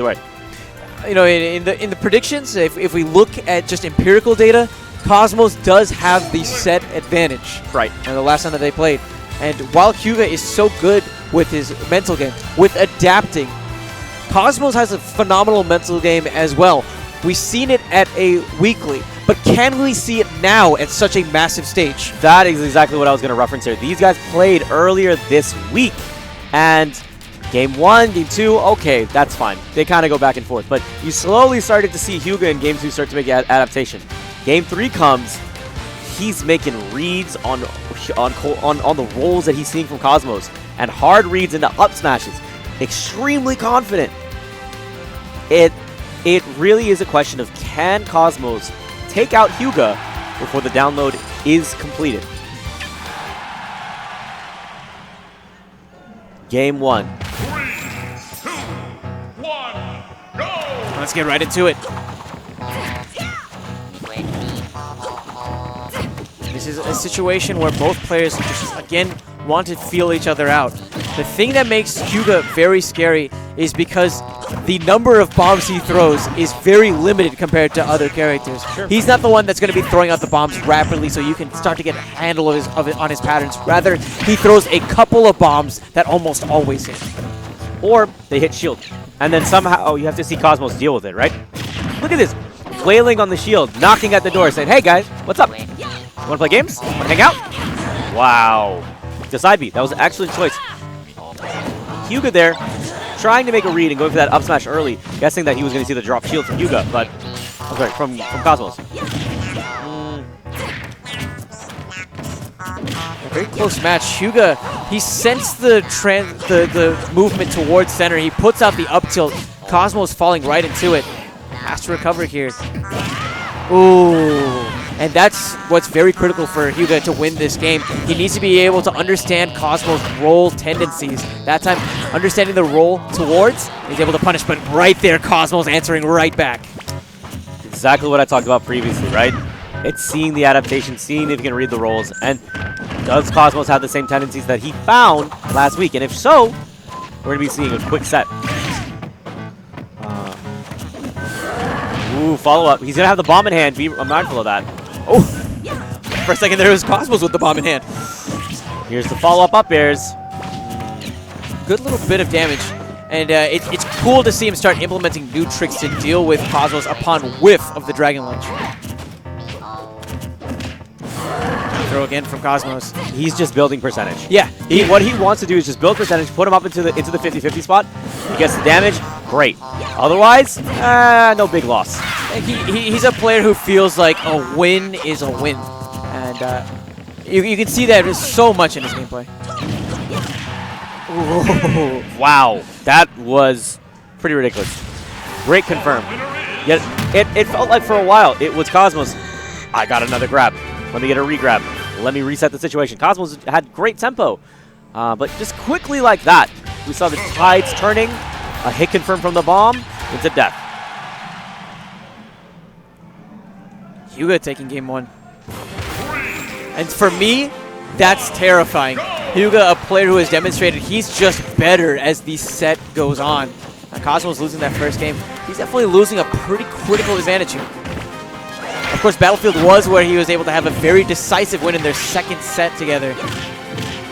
Right. You know, in the predictions, if we look at just empirical data, Cosmos does have the set advantage. Right. And the last time that they played. And while Hyuga is so good with his mental game, with adapting, Cosmos has a phenomenal mental game as well. We've seen it at a weekly, but can we see it now at such a massive stage? That is exactly what I was going to reference here. These guys played earlier this week, and Game 1, Game 2, okay, that's fine. They kind of go back and forth, but you slowly started to see Hyuga in Game 2 start to make adaptation. Game 3 comes, he's making reads on the rolls that he's seeing from Cosmos, and hard reads into up smashes. Extremely confident. It really is a question of, can Cosmos take out Hyuga before the download is completed? Game 1. 3, 2, 1, go! Let's get right into it. This is a situation where both players just, again, want to feel each other out. The thing that makes Hyuga very scary is because the number of bombs he throws is very limited compared to other characters. Sure. He's not the one that's going to be throwing out the bombs rapidly so you can start to get a handle of it on his patterns. Rather, he throws a couple of bombs that almost always hit. Or they hit shield. And then somehow you have to see Cosmos deal with it, right? Look at this. Wailing on the shield, knocking at the door, saying, hey guys, what's up? Want to play games? Want to hang out? Wow. The side beat. That was actually a choice. Hyuga there, trying to make a read and going for that up smash early, guessing that he was going to see the drop shield from Hyuga, but I'm sorry, from Cosmos. A very close match. Hyuga, he sensed the movement towards center. He puts out the up tilt. Cosmos falling right into it. Has to recover here. Ooh. And that's what's very critical for Hyuga to win this game. He needs to be able to understand Cosmos' roll tendencies. That time, understanding the roll towards, he's able to punish, but right there, Cosmos answering right back. Exactly what I talked about previously, right? It's seeing the adaptation, seeing if you can read the rolls, and does Cosmos have the same tendencies that he found last week? And if so, we're going to be seeing a quick set. Ooh, follow-up. He's going to have the bomb in hand. Be mindful of that. Oh, for a second there was Cosmos with the bomb in hand. Here's the follow-up up airs. Good little bit of damage. And it's cool to see him start implementing new tricks to deal with Cosmos upon whiff of the Dragon Lunge. Throw again from Cosmos. He's just building percentage. Yeah. What he wants to do is just build percentage, put him up into the 50-50 spot. He gets the damage, great. Otherwise, no big loss. He's a player who feels like a win is a win. And you can see that so much in his gameplay. Ooh, wow, that was pretty ridiculous. Great confirm. Yet it felt like for a while it was Cosmos. I got another grab. Let me get a re-grab. Let me reset the situation. Cosmos had great tempo. But just quickly like that, we saw the tides turning. A hit confirm from the bomb into death. Hyuga taking game 1. And for me, that's terrifying. Hyuga, a player who has demonstrated he's just better as the set goes on. Cosmos losing that first game. He's definitely losing a pretty critical advantage here. Of course, Battlefield was where he was able to have a very decisive win in their second set together.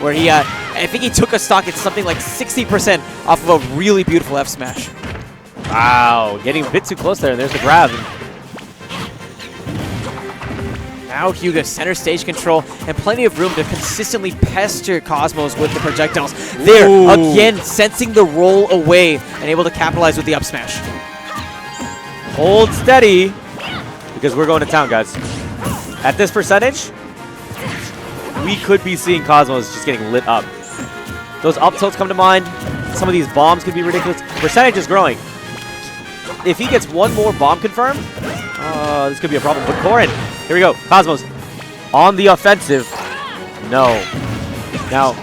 Where he, I think he took a stock at something like 60% off of a really beautiful F smash. Wow, getting a bit too close there, and there's the grab. Now Hyuga, center stage control, and plenty of room to consistently pester Cosmos with the projectiles. There, again, sensing the roll away and able to capitalize with the up smash. Hold steady, because we're going to town, guys. At this percentage, we could be seeing Cosmos just getting lit up. Those up tilts come to mind. Some of these bombs could be ridiculous. Percentage is growing. If he gets one more bomb confirmed, this could be a problem. But Corrin, here we go. Cosmos on the offensive. No. Now,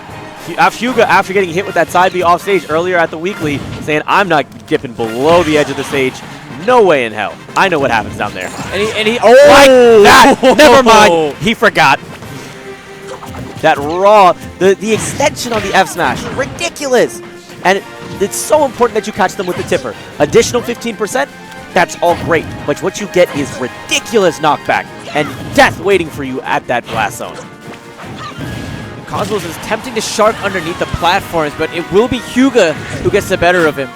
Hyuga, after getting hit with that side B off stage earlier at the weekly, saying, I'm not dipping below the edge of the stage. No way in hell. I know what happens down there. And he like that. Never mind. He forgot. That raw, the extension on the F smash, ridiculous. And it's so important that you catch them with the tipper. Additional 15%, that's all great. But what you get is ridiculous knockback and death waiting for you at that blast zone. Cosmos is attempting to shark underneath the platforms, but it will be Hyuga who gets the better of him.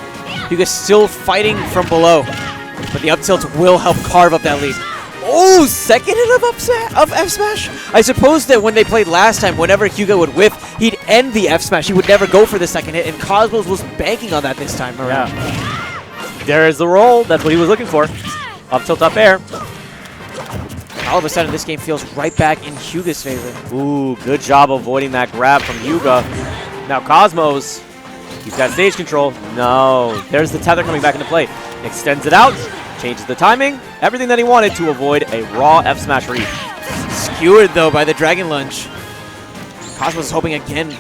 Hyuga's still fighting from below, but the up tilt will help carve up that lead. Oh, second hit of F smash? I suppose that when they played last time, whenever Hyuga would whiff, he'd end the F smash. He would never go for the second hit, and Cosmos was banking on that this time around. Yeah. There is the roll. That's what he was looking for. Up tilt, up air. All of a sudden, this game feels right back in Hyuga's favor. Ooh, good job avoiding that grab from Hyuga. Now Cosmos, he's got stage control. No, there's the tether coming back into play. Extends it out, changes the timing, everything that he wanted to avoid a raw F smash read. Skewered, though, by the Dragon Lunge. Cosmos is hoping again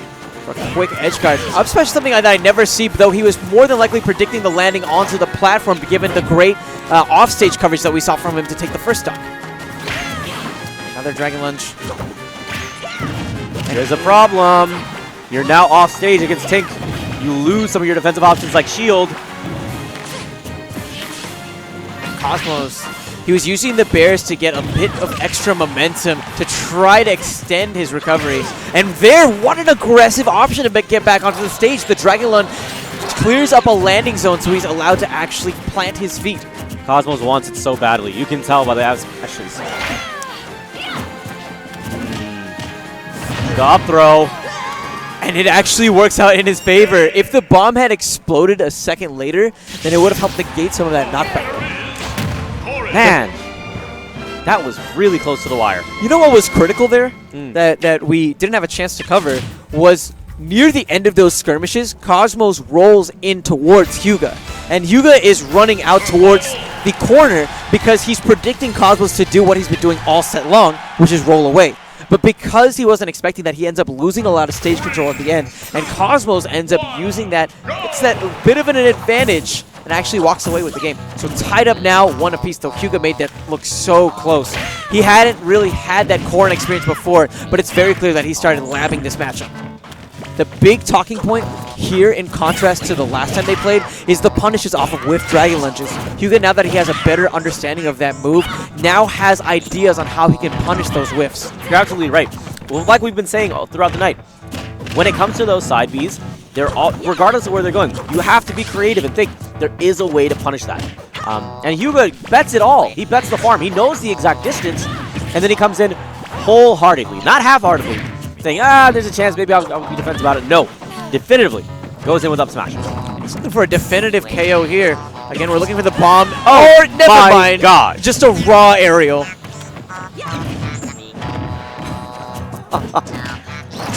for a quick edge guard. Up smash is something that I never see, though he was more than likely predicting the landing onto the platform, given the great offstage coverage that we saw from him to take the first stock. Another Dragon Lunge. There's a problem. You're now off stage against Tink. You lose some of your defensive options like shield. Cosmos, he was using the bears to get a bit of extra momentum to try to extend his recovery. And there, what an aggressive option to get back onto the stage. The Dragon Lunge clears up a landing zone, so he's allowed to actually plant his feet. Cosmos wants it so badly. You can tell by the smashes. The up throw. And it actually works out in his favor. If the bomb had exploded a second later, then it would have helped negate some of that knockback. Man, that was really close to the wire. You know what was critical there that we didn't have a chance to cover was near the end of those skirmishes, Cosmos rolls in towards Hyuga. And Hyuga is running out towards the corner because he's predicting Cosmos to do what he's been doing all set long, which is roll away. But because he wasn't expecting that, he ends up losing a lot of stage control at the end. And Cosmos ends up using that. It's that bit of an advantage and actually walks away with the game. So tied up now, one apiece, though Hyuga made that look so close. He hadn't really had that Corrin experience before, but it's very clear that he started labbing this matchup. The big talking point here, in contrast to the last time they played, is the punishes off of whiff Dragon Lunges. Hyuga, now that he has a better understanding of that move, now has ideas on how he can punish those whiffs. You're absolutely right. Well, like we've been saying all throughout the night, when it comes to those side Bs, they're all, regardless of where they're going, you have to be creative and think there is a way to punish that. And Hyuga bets it all. He bets the farm. He knows the exact distance, and then he comes in wholeheartedly, not half-heartedly, saying, there's a chance, maybe I'll be defensive about it. No, definitively goes in with up smash. He's looking for a definitive KO here. Again, we're looking for the bomb. Oh, never my mind. God. Just a raw aerial.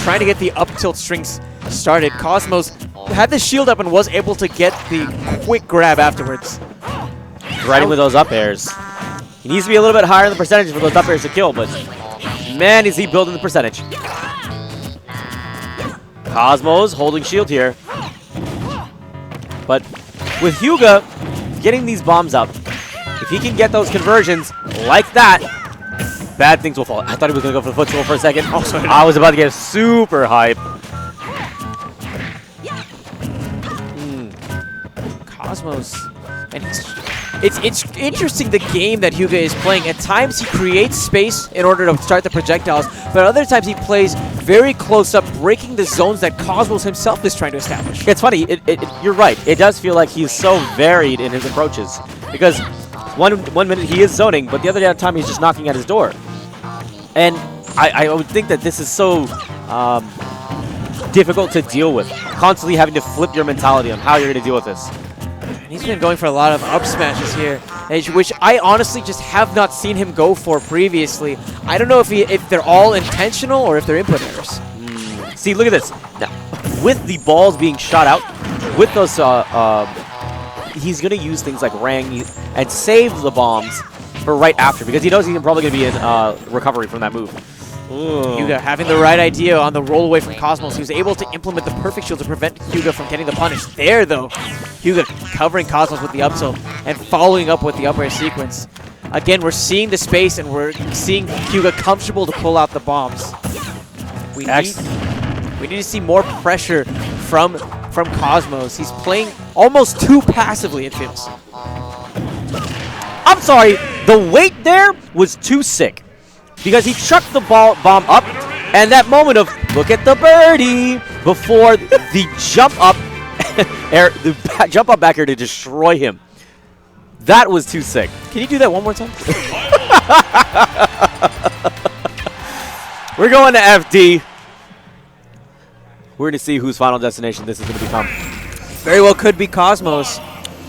Trying to get the up tilt strings started. Cosmos had the shield up and was able to get the quick grab afterwards. Riding with those up airs. He needs to be a little bit higher in the percentage for those up airs to kill, but man, is he building the percentage. Cosmos holding shield here. But with Hyuga getting these bombs up, if he can get those conversions like that, bad things will fall. I thought he was going to go for the footstool for a second. Oh, sorry. I was about to get super hype. Cosmos. And it's interesting the game that Hyuga is playing. At times he creates space in order to start the projectiles, but other times he plays very close up, breaking the zones that Cosmos himself is trying to establish. It's funny, you're right. It does feel like he's so varied in his approaches. Because one minute he is zoning, but the other time he's just knocking at his door. And I would think that this is so difficult to deal with. Constantly having to flip your mentality on how you're going to deal with this. He's been going for a lot of up smashes here, which I honestly just have not seen him go for previously. I don't know if they're all intentional or if they're input errors. See, look at this. Now, with the balls being shot out, with those, he's going to use things like Rang and save the bombs for right after, because he knows he's probably going to be in recovery from that move. Hyuga having the right idea on the roll away from Cosmos. He was able to implement the perfect shield to prevent Hyuga from getting the punish. There, though, Hyuga covering Cosmos with the up tilt and following up with the up air sequence. Again, we're seeing the space and we're seeing Hyuga comfortable to pull out the bombs. We need to see more pressure from from Cosmos. He's playing almost too passively, it feels. I'm sorry, the weight there was too sick. Because he chucked the bomb up, and that moment of, look at the birdie, before the jump up, jump up back here to destroy him. That was too sick. Can you do that one more time? We're going to FD. We're going to see whose final destination this is going to become. Very well could be Cosmos,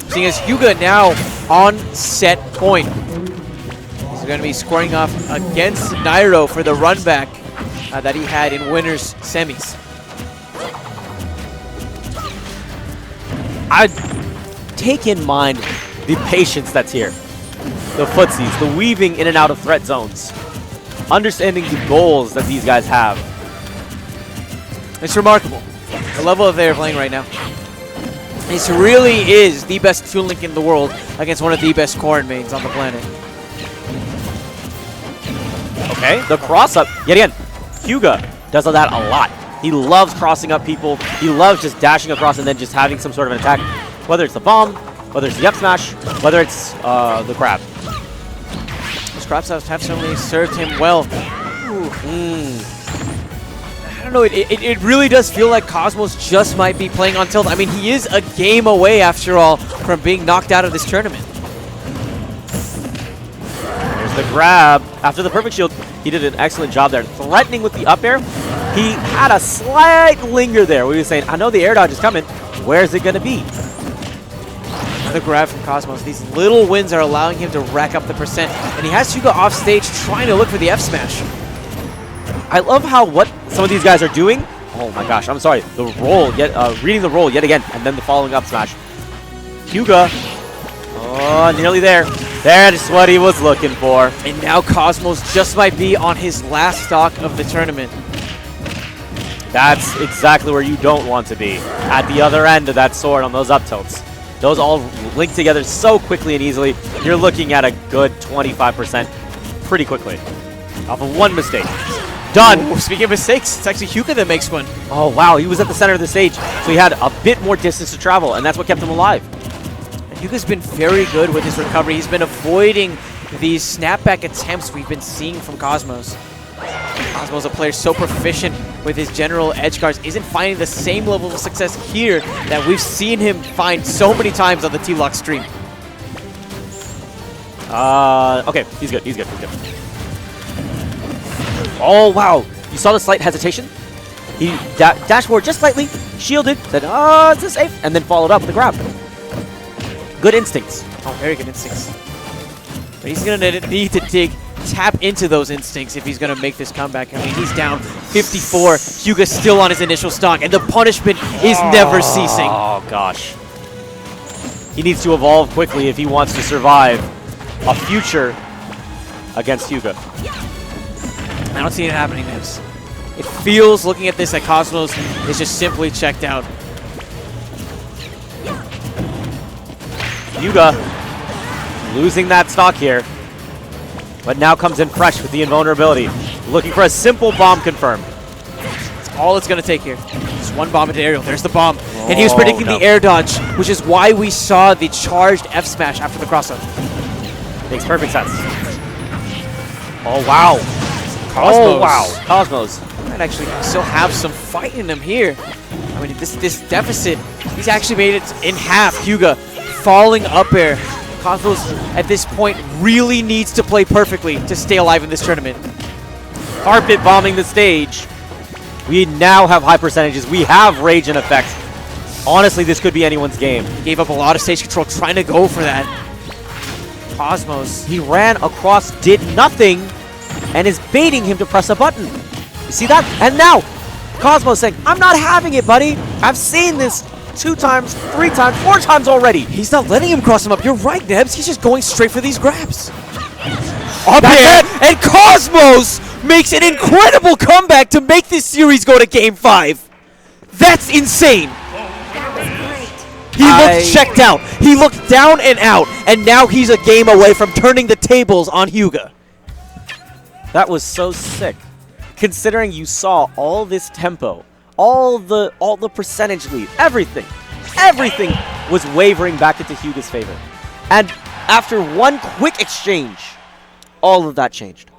seeing as Hyuga now on set point. He's going to be scoring off against Nairo for the run back that he had in winners semis. I take in mind the patience that's here. The footsies, the weaving in and out of threat zones. Understanding the goals that these guys have. It's remarkable, the level that they're playing right now. This really is the best Toon Link in the world against one of the best Corrin mains on the planet. Okay, the cross-up, yet again, Hyuga does that a lot. He loves crossing up people. He loves just dashing across and then just having some sort of an attack. Whether it's the bomb, whether it's the up smash, whether it's the crab. Those crab stops have certainly served him well. I don't know, it really does feel like Cosmos just might be playing on tilt. I mean, he is a game away, after all, from being knocked out of this tournament. There's the grab. After the perfect shield, he did an excellent job there. Threatening with the up air. He had a slight linger there. We were saying, I know the air dodge is coming. Where's it going to be? Another grab from Cosmos. These little wins are allowing him to rack up the percent. And he has Hyuga off stage trying to look for the F smash. I love how what some of these guys are doing. Oh my gosh, I'm sorry. The roll, reading the roll yet again, and then the following up smash. Hyuga, oh, nearly there. That's what he was looking for. And now Cosmos just might be on his last stock of the tournament. That's exactly where you don't want to be. At the other end of that sword on those up tilts. Those all link together so quickly and easily. You're looking at a good 25% pretty quickly. Off of one mistake. Done. Ooh, speaking of mistakes, it's actually Hyuga that makes one. Oh, wow. He was at the center of the stage, so he had a bit more distance to travel, and that's what kept him alive. And Hyuga's been very good with his recovery. He's been avoiding these snapback attempts we've been seeing from Cosmos. Cosmos, a player so proficient with his general edge guards, isn't finding the same level of success here that we've seen him find so many times on the T-Lock stream. Okay. He's good. He's good. He's good. Oh, wow. You saw the slight hesitation? He dashed forward just slightly, shielded, said, oh, is this safe? And then followed up with a grab. Good instincts. Oh, very good instincts. But he's going to need to tap into those instincts if he's going to make this comeback. I mean, he's down 54. Hyuga's still on his initial stock, and the punishment is never ceasing. Oh, gosh. He needs to evolve quickly if he wants to survive a future against Hyuga. I don't see it happening, Nibs. It feels, looking at this, that Cosmos is just simply checked out. Hyuga losing that stock here, but now comes in fresh with the invulnerability. Looking for a simple bomb confirm. That's all it's going to take here. Just one bomb into aerial. There's the bomb. And he was predicting the air dodge, which is why we saw the charged F smash after the cross-up. Makes perfect sense. Oh, wow. Cosmos. Oh, wow. Cosmos. Might actually still have some fight in him here. I mean, this deficit, he's actually made it in half. Hyuga falling up air. Cosmos, at this point, really needs to play perfectly to stay alive in this tournament. Carpet bombing the stage. We now have high percentages. We have rage in effect. Honestly, this could be anyone's game. He gave up a lot of stage control trying to go for that. Cosmos. He ran across, did nothing, and is baiting him to press a button. You see that? And now, Cosmos saying, I'm not having it, buddy. I've seen this 2 times, 3 times, 4 times already. He's not letting him cross him up. You're right, Nebs. He's just going straight for these grabs. Up there, and Cosmos makes an incredible comeback to make this series go to Game 5. That's insane. He looked checked out. He looked down and out, and now he's a game away from turning the tables on Hyuga. That was so sick. Considering you saw all this tempo all the percentage lead, everything was wavering back into Hyuga's favor. And after one quick exchange, all of that changed.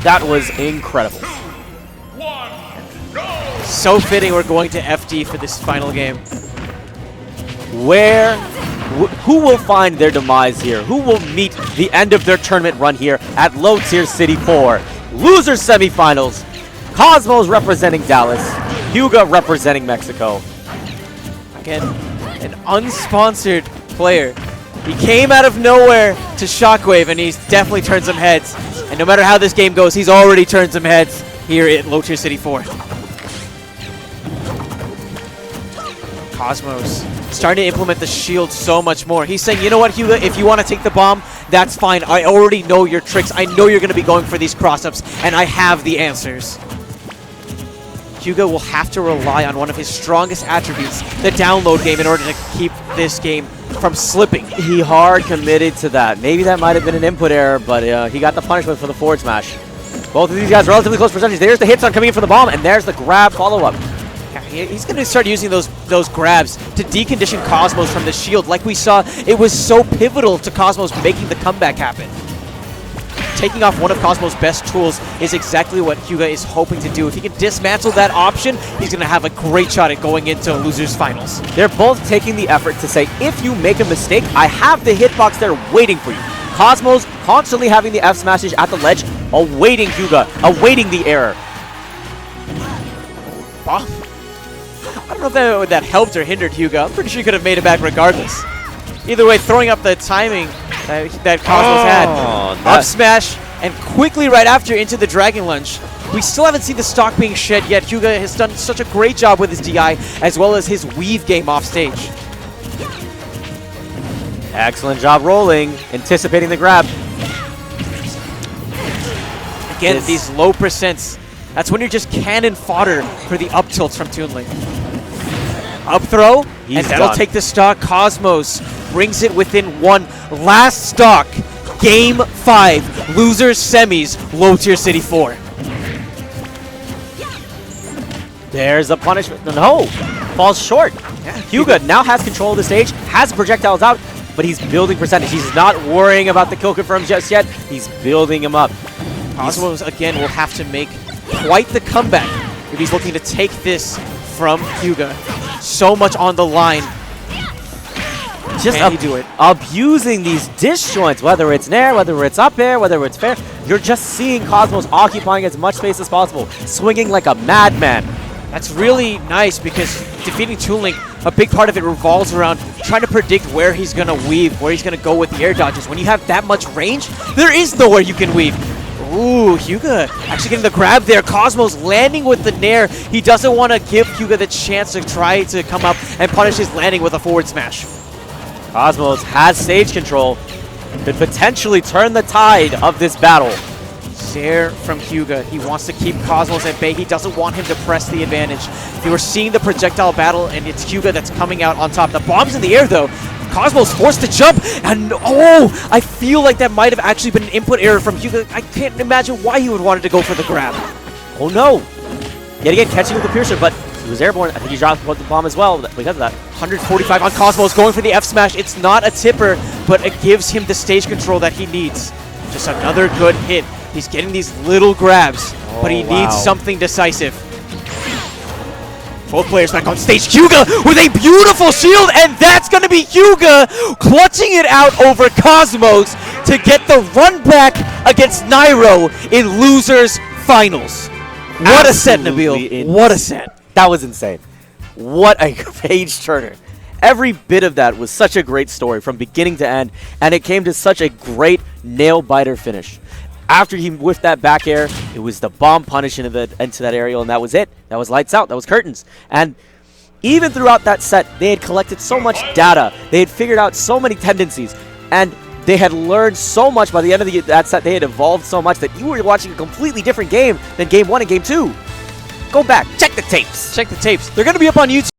That was incredible. So fitting we're going to FD for this final game. Who will find their demise here? Who will meet the end of their tournament run here at Low Tier City 4? Losers semifinals. Cosmos representing Dallas. Hyuga representing Mexico. Again, an unsponsored player. He came out of nowhere to Shockwave, and he's definitely turned some heads. And no matter how this game goes, he's already turned some heads here at Low Tier City 4. Cosmos starting to implement the shield so much more. He's saying, you know what, Hyuga, if you want to take the bomb, that's fine. I already know your tricks. I know you're going to be going for these cross-ups, and I have the answers. Hyuga will have to rely on one of his strongest attributes, the download game, in order to keep this game from slipping. He hard committed to that. Maybe that might have been an input error, but he got the punishment for the forward smash. Both of these guys relatively close percentage. There's the hits on coming in for the bomb, and there's the grab follow-up. He's going to start using those grabs to decondition Cosmos from the shield. Like we saw, it was so pivotal to Cosmos making the comeback happen. Taking off one of Cosmos' best tools is exactly what Hyuga is hoping to do. If he can dismantle that option, he's going to have a great shot at going into Losers Finals. They're both taking the effort to say, if you make a mistake, I have the hitbox there waiting for you. Cosmos constantly having the F smashes at the ledge, awaiting Hyuga, awaiting the error. Wow. I don't know if that helped or hindered Hyuga. I'm pretty sure he could have made it back regardless. Either way, throwing up the timing that Cosmos had. Up smash, and quickly right after into the Dragon Lunge. We still haven't seen the stock being shed yet. Hyuga has done such a great job with his DI, as well as his weave game off stage. Excellent job rolling, anticipating the grab. Again, these low percents. That's when you're just cannon fodder for the up tilts from Toon. Up throw, and that'll take the stock. Cosmos brings it within one. Last stock, Game 5, Losers Semis, Low Tier City 4. There's a punishment. No, falls short. Yeah, Hyuga now has control of the stage, has projectiles out, but he's building percentage. He's not worrying about the kill confirms just yet. He's building him up. Cosmos, again, will have to make quite the comeback if he's looking to take this from Hyuga. So much on the line. Just Can he do it? Abusing these disjoints, whether it's nair, whether it's up air, whether it's fair. You're just seeing Cosmos occupying as much space as possible, swinging like a madman. That's really nice because defeating Toon, a big part of it revolves around trying to predict where he's going to weave, where he's going to go with the air dodges. When you have that much range, there is nowhere you can weave. Ooh, Hyuga actually getting the grab there. Cosmos landing with the nair. He doesn't want to give Hyuga the chance to try to come up and punish his landing with a forward smash. Cosmos has stage control, could potentially turn the tide of this battle. There from Hyuga. He wants to keep Cosmos at bay. He doesn't want him to press the advantage. You were seeing the projectile battle, and it's Hyuga that's coming out on top. The bomb's in the air, though. Cosmos forced to jump, and oh, I feel like that might have actually been an input error from Hyuga. I can't imagine why he would wanted to go for the grab. Oh no! Yet again, catching with the piercer, but he was airborne. I think he dropped the bomb as well because of that. 145 on Cosmos, going for the F smash. It's not a tipper, but it gives him the stage control that he needs. Just another good hit. He's getting these little grabs, but he needs something decisive. Both players back on stage. Hyuga with a beautiful shield, and that's going to be Hyuga clutching it out over Cosmos to get the run back against Nairo in Losers Finals. What a set, Nabil. What a set. That was insane. What a page turner. Every bit of that was such a great story from beginning to end, and it came to such a great nail-biter finish. After he whiffed that back air, it was the bomb punish into that aerial, and that was it. That was lights out. That was curtains. And even throughout that set, they had collected so much data. They had figured out so many tendencies, and they had learned so much by the end of that set. They had evolved so much that you were watching a completely different game than Game 1 and Game 2. Go back. Check the tapes. Check the tapes. They're going to be up on YouTube.